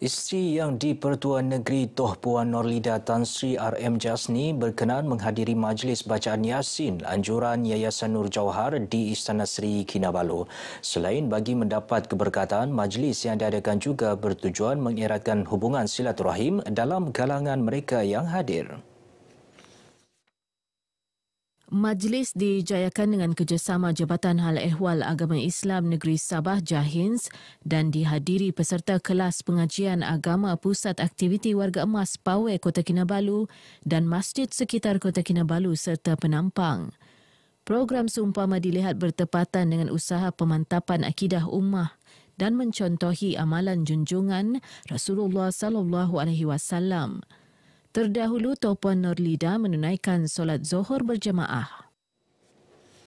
Isteri yang di-Pertuan Negeri Toh Puan Norlida Tan Sri RM Jasni berkenan menghadiri majlis bacaan Yasin anjuran Yayasan Nur Jawhar di Istana Seri Kinabalu. Selain bagi mendapat keberkatan, majlis yang diadakan juga bertujuan mengeratkan hubungan silaturahim dalam kalangan mereka yang hadir. Majlis dijayakan dengan kerjasama Jabatan Hal Ehwal Agama Islam Negeri Sabah JAHINS dan dihadiri peserta kelas pengajian agama Pusat Aktiviti Warga Emas Pawai Kota Kinabalu dan masjid sekitar Kota Kinabalu serta penampang. Program seumpama dilihat bertepatan dengan usaha pemantapan akidah ummah dan mencontohi amalan junjungan Rasulullah SAW. Terdahulu, Toh Puan Norlida menunaikan solat Zuhur berjemaah.